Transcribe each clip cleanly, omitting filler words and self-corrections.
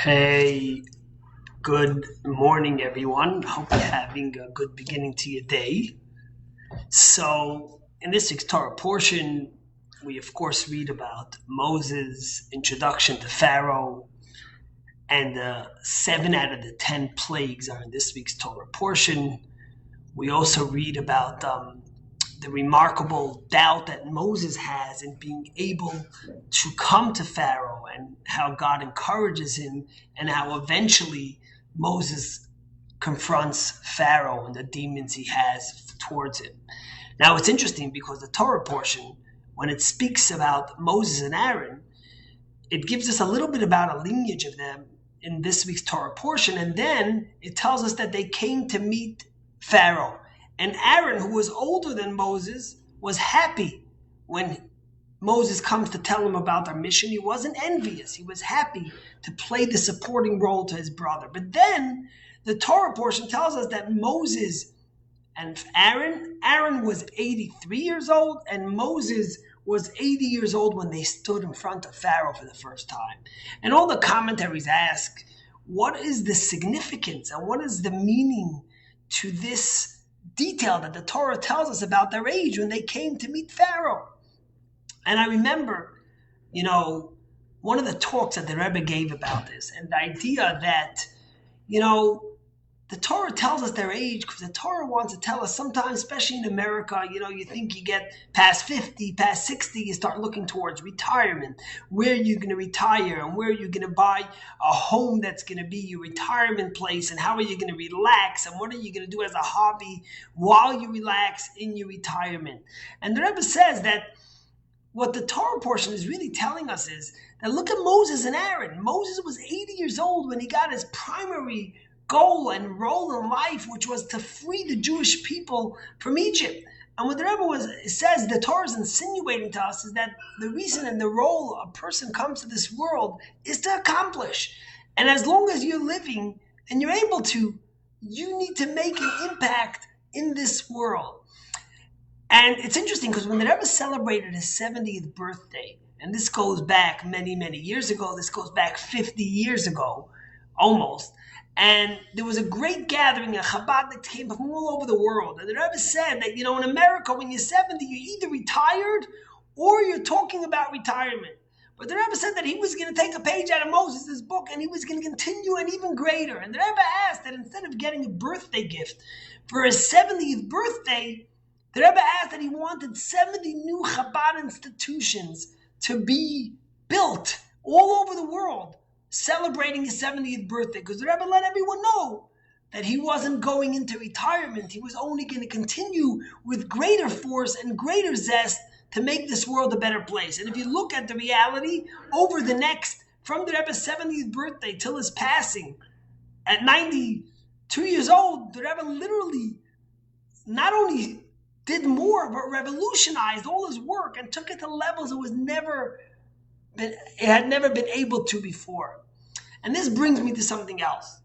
Hey, good morning, everyone. Hope you're having a good beginning to your day. So, in this week's Torah portion, we of course read about Moses' introduction to Pharaoh, and the 7 out of the 10 plagues are in this week's Torah portion. We also read about the remarkable doubt that Moses has in being able to come to Pharaoh and how God encourages him and how eventually Moses confronts Pharaoh and the demons he has towards him. Now it's interesting because the Torah portion, when it speaks about Moses and Aaron, it gives us a little bit about a lineage of them in this week's Torah portion, and then it tells us that they came to meet Pharaoh. And Aaron, who was older than Moses, was happy when Moses comes to tell him about their mission. He wasn't envious. He was happy to play the supporting role to his brother. But then the Torah portion tells us that Moses and Aaron was 83 years old, and Moses was 80 years old when they stood in front of Pharaoh for the first time. And all the commentaries ask, what is the significance and what is the meaning to this detail that the Torah tells us about their age when they came to meet Pharaoh? And I remember, one of the talks that the Rebbe gave about this, and the idea that, the Torah tells us their age because the Torah wants to tell us sometimes, especially in America, you think you get past 50, past 60, you start looking towards retirement, where you're going to retire and where you're going to buy a home that's going to be your retirement place, and how are you going to relax and what are you going to do as a hobby while you relax in your retirement. And the Rebbe says that what the Torah portion is really telling us is that look at Moses and Aaron. Moses was 80 years old when he got his primary goal and role in life, which was to free the Jewish people from Egypt. And what the Rebbe says, the Torah is insinuating to us, is that the reason and the role a person comes to this world is to accomplish. And as long as you're living and you're able to, you need to make an impact in this world. And it's interesting because when the Rebbe celebrated his 70th birthday, and this goes back many, many years ago, this goes back 50 years ago, almost, and there was a great gathering, a Chabad that came from all over the world. And the Rebbe said that, in America, when you're 70, you're either retired or you're talking about retirement. But the Rebbe said that he was going to take a page out of Moses' book and he was going to continue and even greater. And the Rebbe asked that instead of getting a birthday gift for his 70th birthday, the Rebbe asked that he wanted 70 new Chabad institutions to be built all over the world, celebrating his 70th birthday, because the Rebbe let everyone know that he wasn't going into retirement. He was only going to continue with greater force and greater zest to make this world a better place. And if you look at the reality over the next, from the Rebbe's 70th birthday till his passing at 92 years old, the Rebbe literally not only did more, but revolutionized all his work and took it to levels it had never been able to before. And this brings me to something else.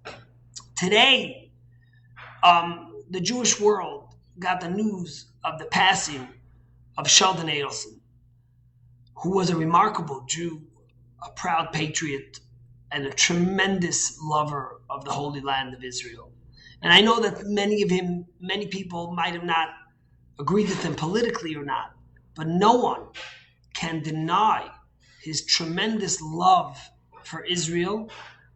Today, the Jewish world got the news of the passing of Sheldon Adelson, who was a remarkable Jew, a proud patriot, and a tremendous lover of the Holy Land of Israel. And I know that many people might have not agreed with him politically or not, but no one can deny his tremendous love for Israel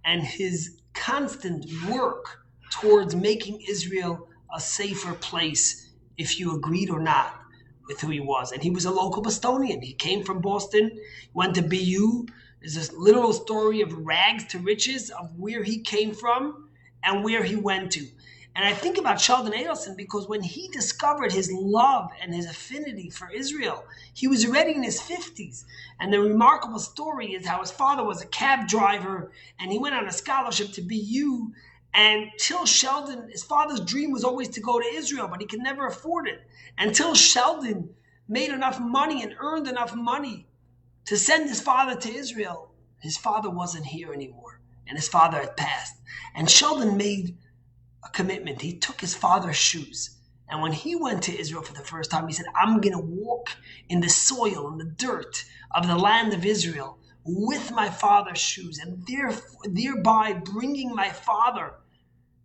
and his constant work towards making Israel a safer place, if you agreed or not with who he was. And he was a local Bostonian. He came from Boston, went to BU. There's this literal story of rags to riches of where he came from and where he went to. And I think about Sheldon Adelson because when he discovered his love and his affinity for Israel, he was already in his 50s. And the remarkable story is how his father was a cab driver and he went on a scholarship to BU. And till Sheldon, his father's dream was always to go to Israel, but he could never afford it. Until Sheldon made enough money and earned enough money to send his father to Israel, his father wasn't here anymore and his father had passed. And Sheldon made a commitment. He took his father's shoes. And when he went to Israel for the first time, he said, I'm going to walk in the soil, in the dirt of the land of Israel, with my father's shoes, and thereby bringing my father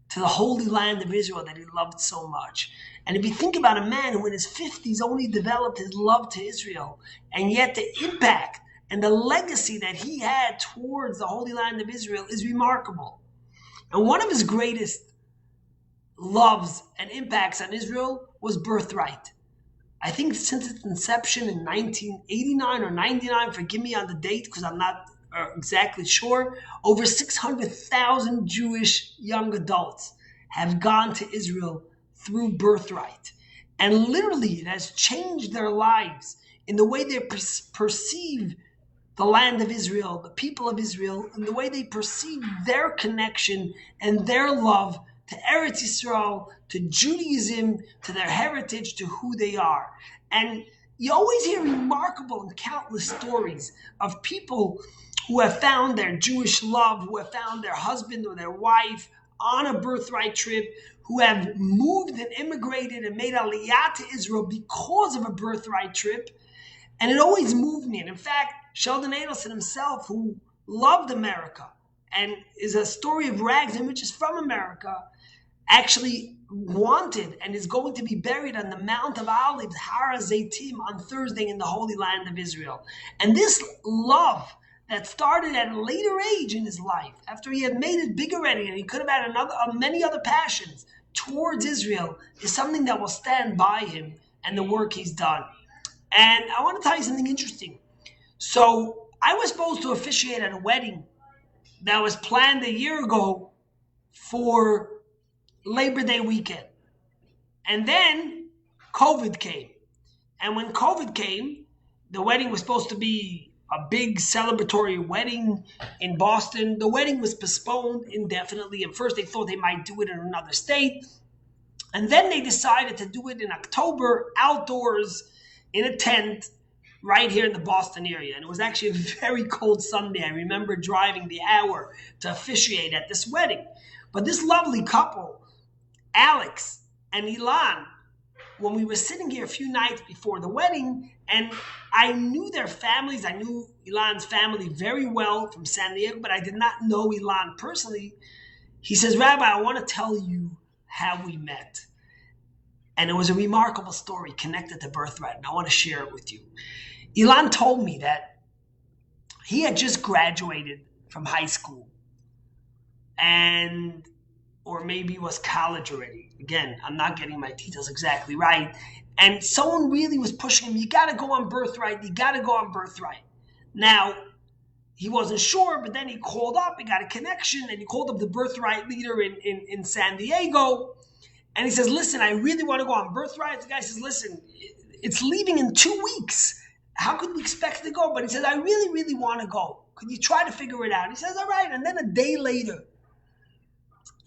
to the holy land of Israel that he loved so much. And if you think about a man who in his 50s only developed his love to Israel, and yet the impact and the legacy that he had towards the holy land of Israel is remarkable. And one of his greatest loves and impacts on Israel was Birthright. I think since its inception in 1989 or 99, forgive me on the date because I'm not exactly sure, over 600,000 Jewish young adults have gone to Israel through Birthright. And literally it has changed their lives in the way they perceive the land of Israel, the people of Israel, and the way they perceive their connection and their love to Eretz Yisrael, to Judaism, to their heritage, to who they are. And you always hear remarkable and countless stories of people who have found their Jewish love, who have found their husband or their wife on a birthright trip, who have moved and immigrated and made aliyah to Israel because of a birthright trip. And it always moved me. And in fact, Sheldon Adelson himself, who loved America and is a story of rags and riches from America, actually wanted and is going to be buried on the Mount of Olives, Har HaZeitim, on Thursday in the Holy Land of Israel. And this love that started at a later age in his life, after he had made it big already and he could have had many other passions towards Israel, is something that will stand by him and the work he's done. And I want to tell you something interesting. So I was supposed to officiate at a wedding that was planned a year ago for Labor Day weekend. And then COVID came. And when COVID came, the wedding was supposed to be a big celebratory wedding in Boston. The wedding was postponed indefinitely. At first they thought they might do it in another state. And then they decided to do it in October, outdoors, in a tent, right here in the Boston area. And it was actually a very cold Sunday. I remember driving the hour to officiate at this wedding. But this lovely couple, Alex and Ilan, when we were sitting here a few nights before the wedding, and I knew their families, I knew Ilan's family very well from San Diego, but I did not know Ilan personally. He says, Rabbi, I want to tell you how we met. And it was a remarkable story connected to Birthright, and I want to share it with you. Ilan told me that he had just graduated from high school, or maybe it was college already. Again, I'm not getting my details exactly right. And someone really was pushing him, you got to go on Birthright, you got to go on Birthright. Now, he wasn't sure, but then he called up, he got a connection, and he called up the Birthright leader in San Diego. And he says, listen, I really want to go on Birthright. The guy says, listen, it's leaving in 2 weeks. How could we expect to go? But he says, I really, really want to go. Could you try to figure it out? He says, all right. And then a day later,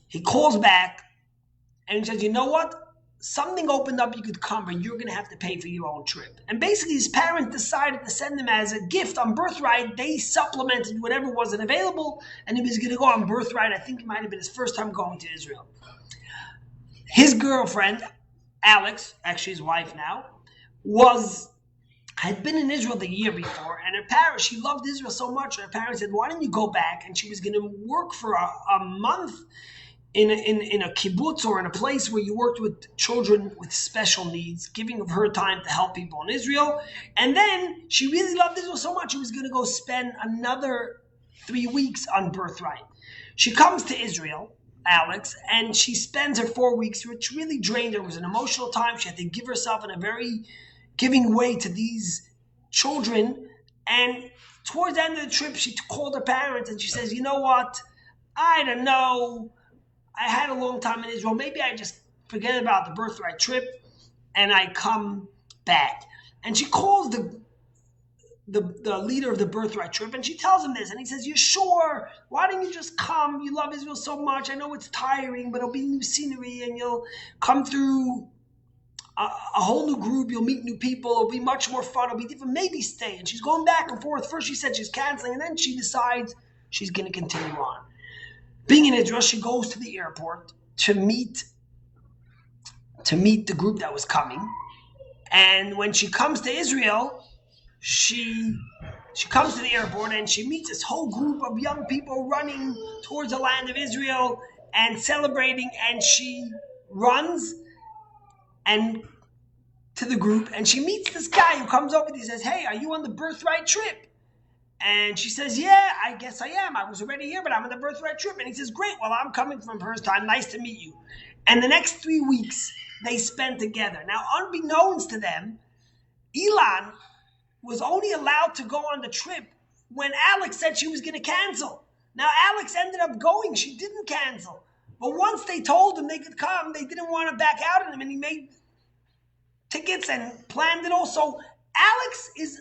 he calls back and he says, you know what? Something opened up, you could come, but you're going to have to pay for your own trip. And basically his parents decided to send him as a gift on Birthright. They supplemented whatever wasn't available, and he was going to go on Birthright. I think it might have been his first time going to Israel. His girlfriend, Alex, actually his wife now, had been in Israel the year before, and her parents, she loved Israel so much, her parents said, why don't you go back? And she was going to work for a month in a kibbutz, or in a place where you worked with children with special needs, giving of her time to help people in Israel. And then she really loved Israel so much, she was going to go spend another 3 weeks on Birthright. She comes to Israel, Alex, and she spends her 4 weeks, which really drained her. It was an emotional time. She had to give herself in a very giving way to these children. And towards the end of the trip, she called her parents and she says, you know what? I don't know. I had a long time in Israel. Maybe I just forget about the Birthright trip and I come back. And she calls the leader of the Birthright trip, and she tells him this, and he says, you sure? Why don't you just come? You love Israel so much. I know it's tiring, but it'll be new scenery, and you'll come through a whole new group. You'll meet new people. It'll be much more fun. It'll be different. Maybe stay. And she's going back and forth. First she said she's canceling, and then she decides she's going to continue on. Being in Israel, she goes to the airport to meet the group that was coming. And when she comes to Israel, she She comes to the airport and she meets this whole group of young people running towards the land of Israel and celebrating. And she runs and to the group and she meets this guy who comes over and he says, "Hey, are you on the Birthright Trip?" And she says, "Yeah, I guess I am. I was already here, but I'm on the Birthright Trip." And he says, "Great, well, I'm coming from first time. Nice to meet you." And the next 3 weeks they spent together. Now, unbeknownst to them, Elon was only allowed to go on the trip when Alex said she was going to cancel. Now, Alex ended up going. She didn't cancel. But once they told him they could come, they didn't want to back out on him, and he made tickets and planned it all. So Alex is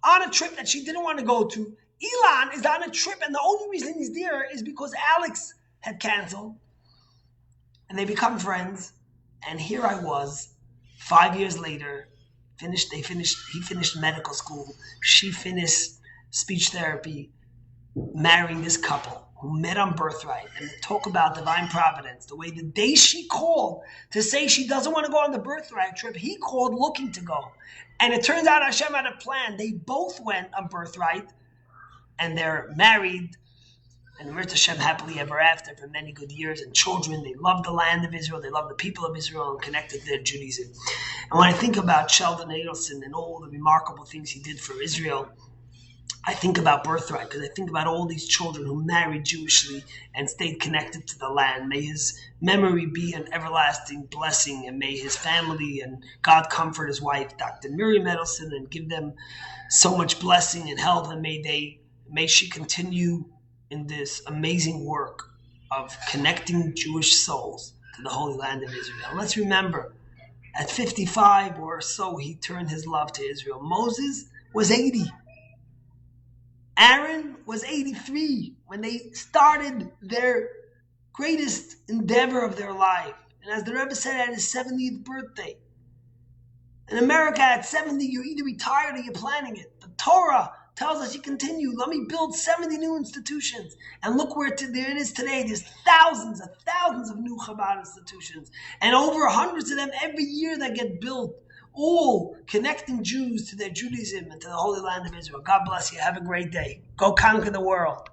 on a trip that she didn't want to go to. Elon is on a trip, and the only reason he's there is because Alex had canceled. And they become friends. And here I was, 5 years later, he finished medical school. She finished speech therapy, marrying this couple who met on Birthright. And talk about divine providence. The way the day she called to say she doesn't want to go on the Birthright trip, he called looking to go. And it turns out Hashem had a plan. They both went on Birthright, and they're married, and Mirta Hashem happily ever after for many good years, and children. They love the land of Israel. They love the people of Israel and connected to their Judaism. And when I think about Sheldon Adelson and all the remarkable things he did for Israel, I think about Birthright, because I think about all these children who married Jewishly and stayed connected to the land. May his memory be an everlasting blessing, and may his family and God comfort his wife, Dr. Miriam Adelson, and give them so much blessing and health, and may she continue in this amazing work of connecting Jewish souls to the Holy Land of Israel. And let's remember, at 55 or so, he turned his love to Israel. Moses was 80. Aaron was 83 when they started their greatest endeavor of their life. And as the Rebbe said, at his 70th birthday. In America, at 70, you're either retired or you're planning it. The Torah tells us you continue. Let me build 70 new institutions. And look where there it is today. There's thousands of new Chabad institutions. And over hundreds of them every year that get built. All connecting Jews to their Judaism and to the Holy Land of Israel. God bless you. Have a great day. Go conquer the world.